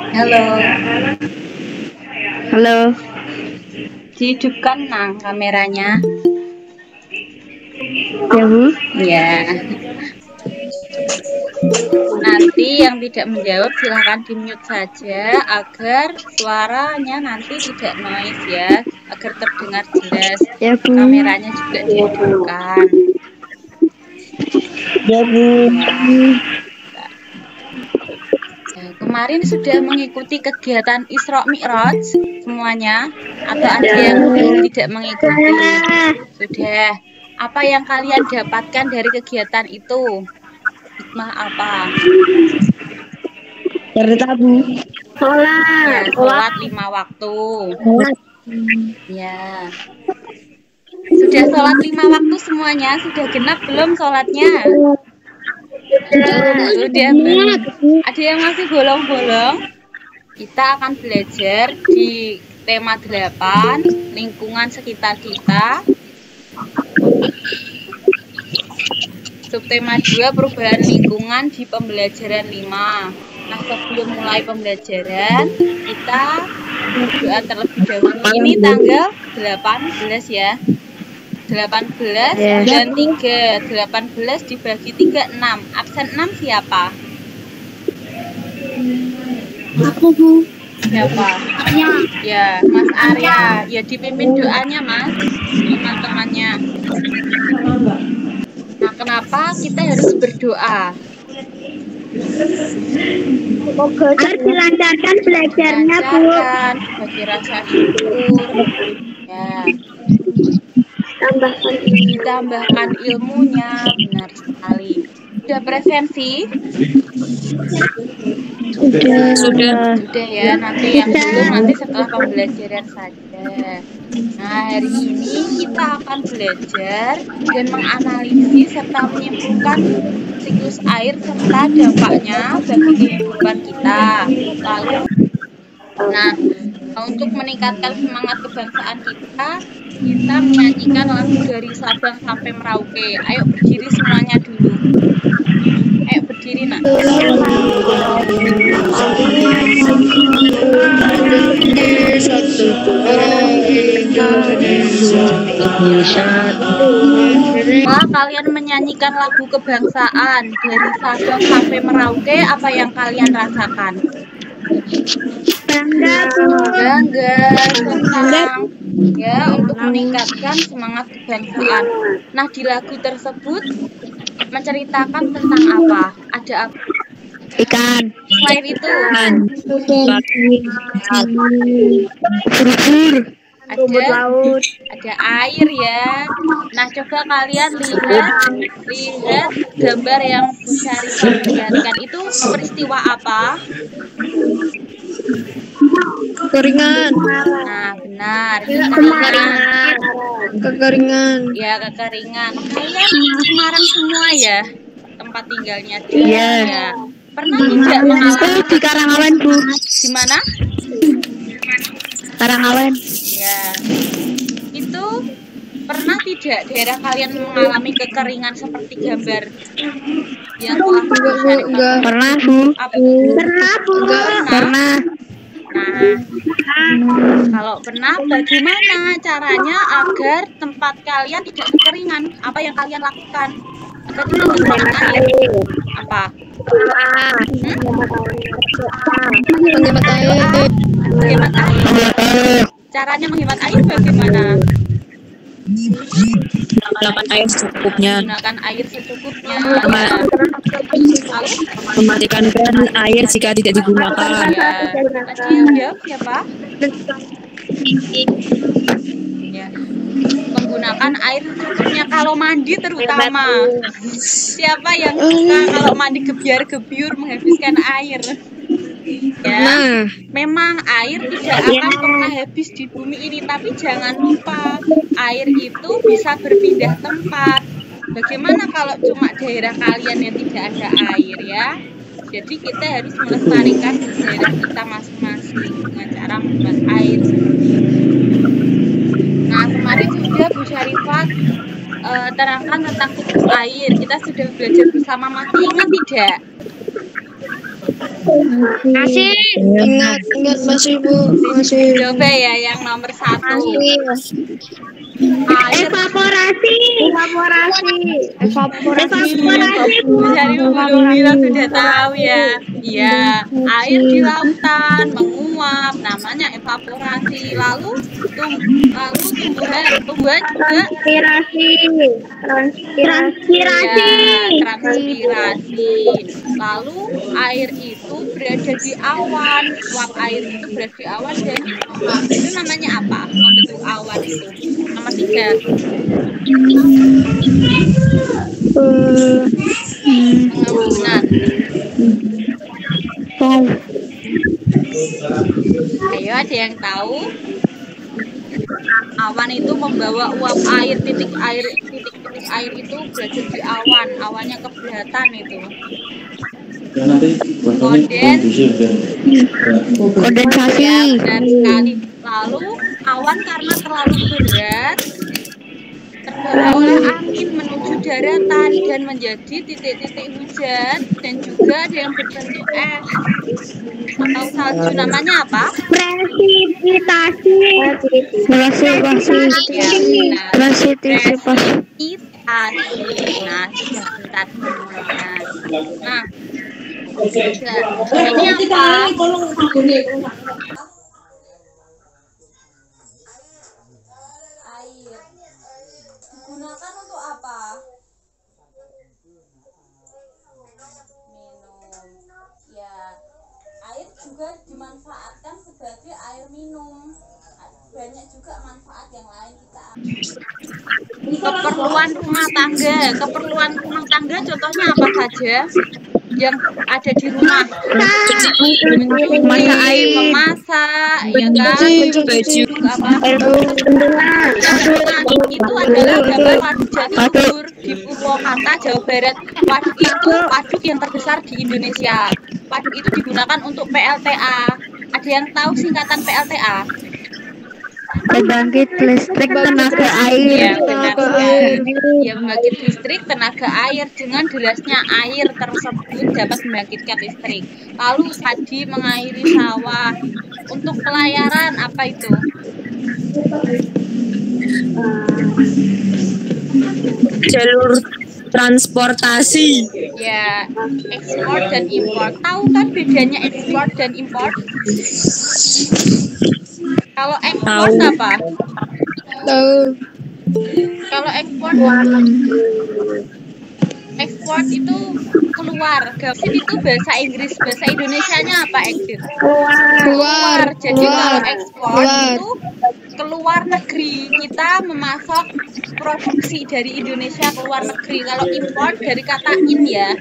Halo, Halo. dihidupkan nang kameranya. Ya, Bu. Ya, nanti yang tidak menjawab silahkan di-mute saja agar suaranya nanti tidak noise ya, agar terdengar jelas. Ya, Bu. Kameranya juga dihidupkan. Ya, Bu. Ya, kemarin sudah mengikuti kegiatan Isra Mi'raj semuanya atau ada yang tidak mengikuti? Sudah. Apa yang kalian dapatkan dari kegiatan itu? Hikmah apa? Cerita, Bu. Ya, sholat 5 waktu. Ya. Sudah sholat 5 waktu semuanya? Sudah genap belum sholatnya? Sudah belum. Ada yang masih bolong-bolong? Kita akan belajar di tema 8, lingkungan sekitar kita. Subtema 2, perubahan lingkungan di pembelajaran 5. Nah, sebelum mulai pembelajaran, kita berdoa terlebih dahulu. Ini tanggal 18 ya. 18 bulan 3. 18 dibagi 3, 6. Absen 6 siapa? Aku, Bu. Siapa? Ya, Mas Arya. Ya, dipimpin doanya, Mas. Teman-temannya. Nah, kenapa kita harus berdoa? Agar dilancarkan belajarnya, Bu. Lancarkan, bagi rasa syukur. Ya, ditambahkan ilmunya. Benar sekali. Sudah presensi? Sudah. Sudah ya, nanti yang belum nanti setelah pembelajaran saja. Nah, hari ini kita akan belajar dan menganalisis serta menyimpulkan siklus air serta dampaknya bagi kehidupan kita. Lalu, nah, untuk meningkatkan semangat kebangsaan kita menyanyikan lagu dari Sabang sampai Merauke. Ayo berdiri semuanya dulu. Ayo berdiri, nak. Kalian menyanyikan lagu kebangsaan dari Sabang sampai Merauke, apa yang kalian rasakan? Bangga, senang. Ya, untuk meningkatkan semangat kebangsaan. Nah, di lagu tersebut menceritakan tentang apa? Ada apa? Ikan. Selain itu, ada air ya. Nah, coba kalian lihat gambar yang Bu Syarifah perlihatkan. Itu peristiwa apa? Kekeringan. Nah, benar. Kekeringan. Ya, kekeringan. Kalian Semarang semua ya tempat tinggalnya? Iya. Ya. Pernah tidak mengalami Di Karangawan, Bu. di mana? Karangawan. Ya. Itu pernah tidak daerah kalian mengalami kekeringan seperti gambar yang telah Enggak. Pernah, Bu. Pernah, Bu. Pernah. Nah, kalau pernah, bagaimana caranya agar tempat kalian tidak kekeringan? Apa yang kalian lakukan agar tidak kekeringan air? Apa? Menghemat air. Menghemat air. Caranya menghemat air bagaimana? Menggunakan air secukupnya, Gunakan air secukupnya. mematikan air jika tidak digunakan. Ya. Tadi yang jawab siapa? Ya. Menggunakan air secukupnya kalau mandi terutama. Siapa yang suka kalau mandi gebyar-gebyur menghabiskan air? Ya, memang air tidak akan pernah habis di bumi ini, tapi jangan lupa air itu bisa berpindah tempat. Bagaimana kalau cuma daerah kalian yang tidak ada air ya? Jadi kita harus melestarikan di daerah kita masing-masing dengan cara membuat air seperti itu. Nah, kemarin sudah Bu Syarifah terangkan tentang siklus air. Kita sudah belajar bersama, masih ingat tidak? Masih ingat masih Bu, masih. Coba ya yang nomor 1. Evaporasi. Jadi belum bilang sudah tahu ya. Iya, air di lautan menguap, namanya evaporasi. Lalu tumbuhan juga transpirasi. Lalu air itu berada di awan, uap air itu berada di awan dan itu namanya apa? Membentuk awan itu. Nomor 3. Pengembunan. Ayo, ada yang tahu? Awan itu membawa uap air, titik air itu berada di awan, awannya keberatan itu. Kondensasi. Ya, benar sekali. Lalu awan karena terlalu berat terbawa oleh angin menuju daratan dan menjadi titik-titik hujan dan juga ada yang berbentuk es atau salju. Namanya apa? Presipitasi. Nah, sebentar. Nah, ini apa? Air digunakan untuk apa? Minum. Ya, air juga dimanfaatkan sebagai air minum. Banyak juga manfaat yang lain kita. Keperluan rumah tangga contohnya apa saja yang ada di rumah? Memasak air, ya kan? Baju. Itu adalah gambar waduk Jatiluhur di Purwakarta, Jawa Barat. Waduk itu waduk yang terbesar di Indonesia. Waduk itu digunakan untuk PLTA. Ada yang tahu singkatan PLTA? Pembangkit listrik tenaga air. Ya, benar sekali. Ya, pembangkit listrik tenaga air. Dengan derasnya air tersebut dapat membangkitkan listrik. Lalu tadi mengairi sawah. Untuk pelayaran apa itu? Jalur transportasi. Ya, ekspor dan impor. Tahu kan bedanya ekspor dan impor? Kalau ekspor apa? Tahu. Kalau ekspor itu keluar. Exit itu bahasa Inggris, bahasa Indonesianya apa exit? Keluar. Jadi kalau ekspor itu keluar negeri. Kita memasok produksi dari Indonesia keluar negeri. Kalau impor dari kata in ya.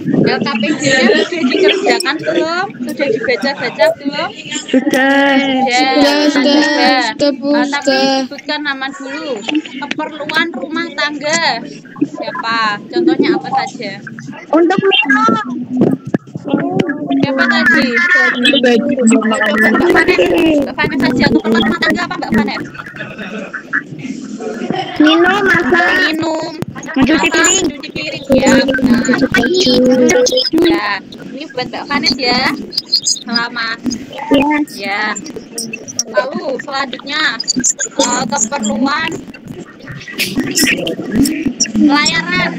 LKPD-nya sudah dikerjakan belum? Sudah dibaca-baca belum? Sudah. Tapi sebutkan nama dulu. Keperluan rumah tangga. Siapa? Contohnya apa saja? Untuk minum. Siapa tadi? Mbak Vanes saja. Keperluan rumah tangga apa Mbak Vanes? Minum, masak. Minum. Mencuci piring. Mencuci piring. Ya, benar. Ya, ini buat Mbak Vanes ya. Selamat. Ya. Lalu selanjutnya keperluan pelayaran.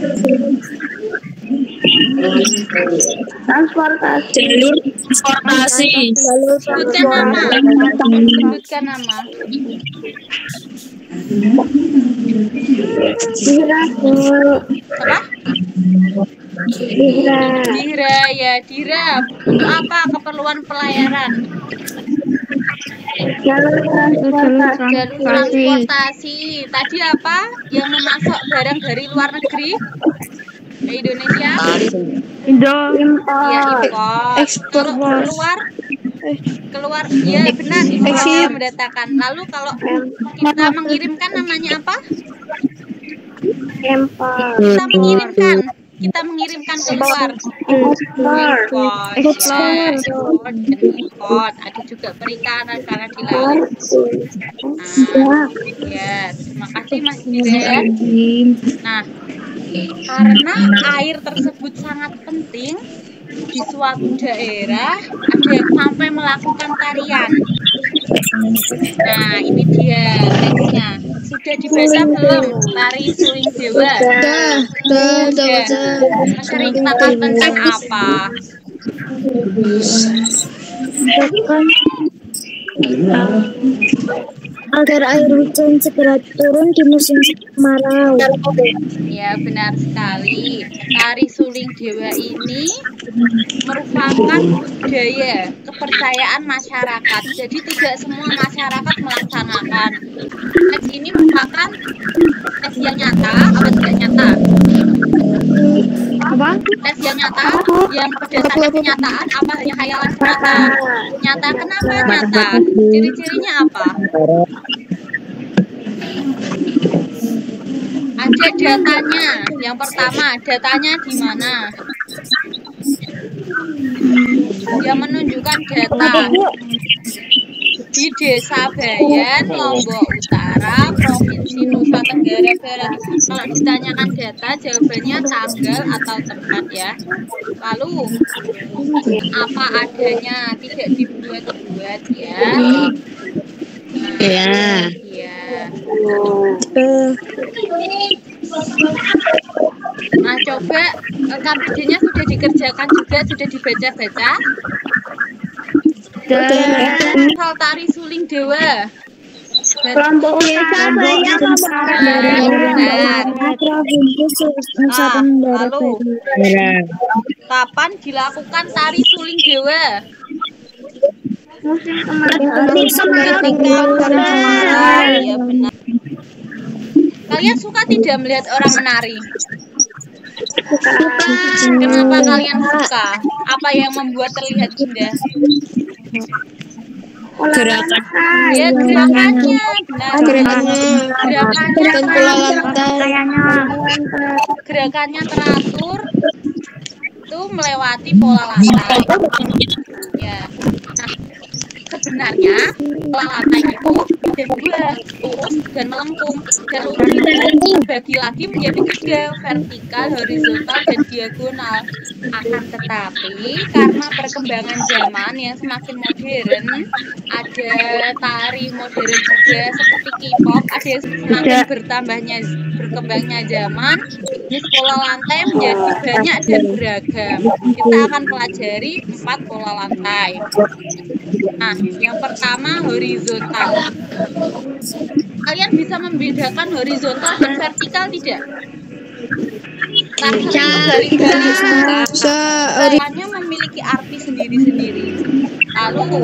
Transportasi. Jalur transportasi. Sebutkan nama. Apa? Dira ya, Dira. Untuk apa keperluan pelayaran? Jalur transportasi. Tadi apa? Yang memasok barang dari luar negeri ke Indonesia? Ya, impor. Keluar ya benar, impor mendatangkan. Lalu kalau kita mengirimkan namanya apa? Kita mengirimkan kita mengirimkan keluar. Import. Ada juga perikanan karena di laut. Nah, ya, terima kasih Mas Jiren. Nah, karena air tersebut sangat penting di suatu daerah, ada yang sampai melakukan tarian. Nah, ini dia teksnya. Sudah dibaca belum? Tari Suling Dewa. Sudah. Menceritakan tentang apa? Agar air hujan segera turun di musim kemarau. Ya, benar sekali. Tari Suling Dewa ini merupakan budaya kepercayaan masyarakat. Jadi tidak semua masyarakat melaksanakan. Teks ini merupakan teks yang nyata atau tidak nyata? Apa? Tes yang nyata, yang berdasarkan kenyataan, apa hanya khayalan semata? Nyata, kenapa nyata? Ciri-cirinya apa? Ada datanya. Yang pertama, datanya di mana? Yang menunjukkan data di Desa Bayan, Lombok Utara, Provinsi Nusa Tenggara Barat. Kalau ditanyakan data, jawabannya tanggal atau tempat ya. Lalu apa adanya, tidak dibuat-buat ya. Ya. Iya. Nah, coba KPD-nya sudah dikerjakan juga, sudah dibaca-baca. Hal tari Suling Dewa. Kelompok Desa Bayan, Lalu kapan dilakukan tari Suling Dewa? Ya, benar. Kalian suka tidak melihat orang menari? Kenapa kalian suka? Apa yang membuat terlihat indah? Gerakan. Ya, gerakannya. Benar. Gerakannya teratur. Itu melewati pola lantai. Ya. Nah, sebenarnya pola lantai itu ada dua, lurus dan melengkung. Dan lurus itu dibagi lagi menjadi tiga, vertikal, horizontal, dan diagonal. Akan tetapi karena perkembangan zaman yang semakin modern, ada tari modern juga seperti K-pop, ada yang semakin berkembangnya zaman, jenis pola lantai menjadi banyak dan beragam. Kita akan pelajari 4 pola lantai. Nah, yang pertama horizontal. Kalian bisa membedakan horizontal dan vertikal tidak? Semuanya memiliki arti sendiri-sendiri. Lalu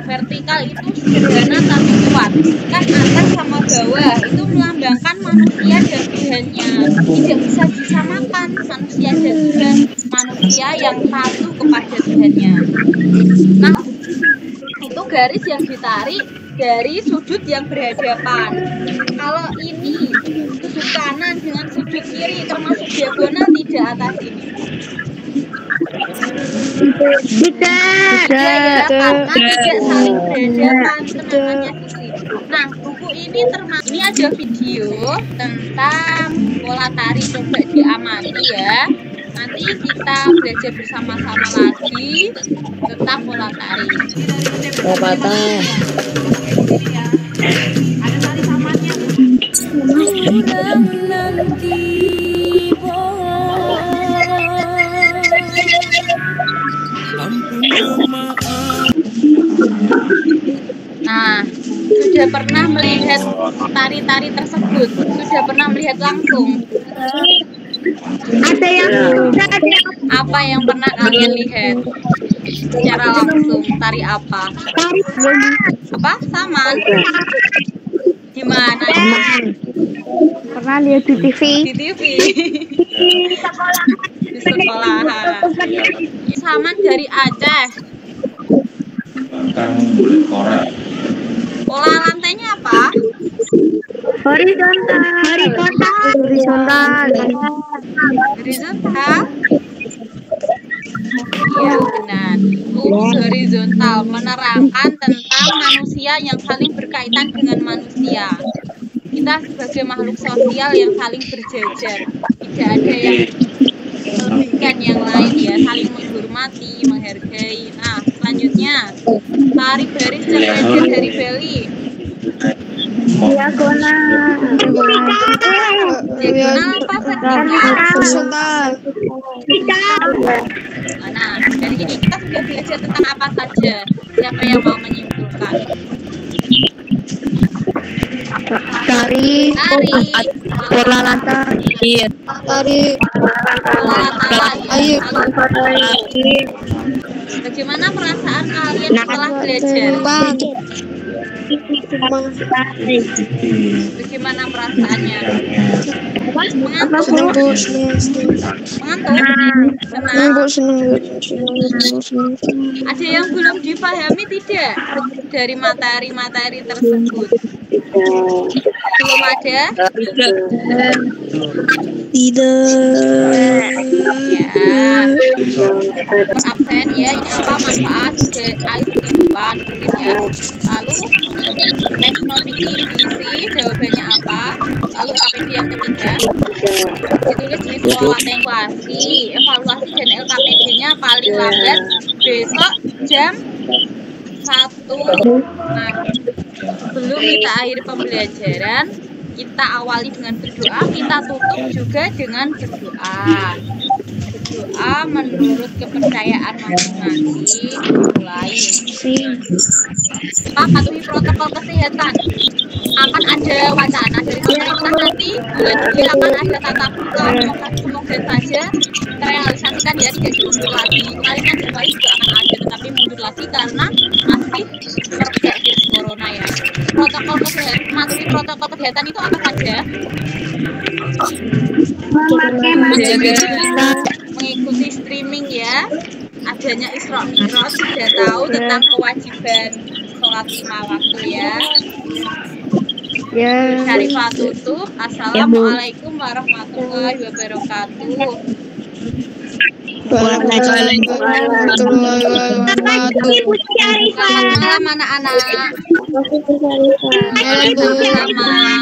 vertikal itu sederhana tapi kuat. Kan atas sama bawah itu melambangkan manusia dan Tuhannya. Tidak bisa disamakan manusia dan Tuhan. Manusia yang patuh kepada Tuhannya. Nah, itu garis yang ditarik dari sudut yang berhadapan. Kalau ini sudut kanan dengan sudut kiri termasuk diagonal tidak atas ini. Tidak. Karena tidak saling berhadapan, kenangannya di sini. Nah, buku ini ini ada video tentang pola tari, coba diamati ya. Nanti kita belajar bersama-sama lagi tentang pola tari. Ada tari samannya. Nah, sudah pernah melihat tari-tari tersebut? Sudah pernah melihat langsung? Ada yang Apa yang pernah kalian lihat secara langsung? Tari apa? Apa? Saman? Di mana? pernah lihat di TV. Di TV. Di sekolahan. Saman dari Aceh. Pola lantai Matanya apa? Horizontal. Horizontal. Iya, benar. Horizontal menerangkan tentang manusia yang saling berkaitan dengan manusia. Kita sebagai makhluk sosial yang saling berjejer. Tidak ada yang melebihkan yang lain ya, saling menghormati, menghargai. Nah, selanjutnya tari baris cek dari Beli. Diagonal. Diagonal apa vertikal? Nah, dari ini kita sudah belajar tentang apa saja. Siapa yang mau menyimpulkan? Tari. Pola lata. Iya. Tari. Ayo. Bagaimana perasaan kalian setelah belajar? Bagaimana perasaannya? Mengantuk? Senang? Ada yang belum dipahami tidak dari materi-materi tersebut? Belum ada? Tidak. Ya. Absen ya, ini apa manfaat air kehidupan mungkin ya. Lalu teks non-fiction diisi jawabannya apa? Lalu LKPD yang ketiga ditulis di sekolah evaluasi dan LKPD-nya paling lambat besok jam 1. Nah, sebelum kita akhiri pembelajaran, kita awali dengan berdoa, kita tutup juga dengan berdoa. Berdoa menurut kepercayaan masing-masing. Mulai. Kita patuhi protokol kesehatan. Akan ada wacana dari pemerintah nanti bulan Juli akan ada tatap muka. Semoga saja terrealisasikan ya, tidak diundur lagi. Kemarin kan Januari juga akan ada, tetapi mundur lagi karena masih terjadi virus corona ya. Protokol kesehatan, materi protokol kesehatan itu apa saja? Mengikuti streaming ya, adanya Isra Mi'raj, sudah tahu tentang kewajiban sholat 5 waktu ya. Syarifah tutup. Assalamualaikum warahmatullahi wabarakatuh. Selamat malam anak-anak. Waalaikumsalam.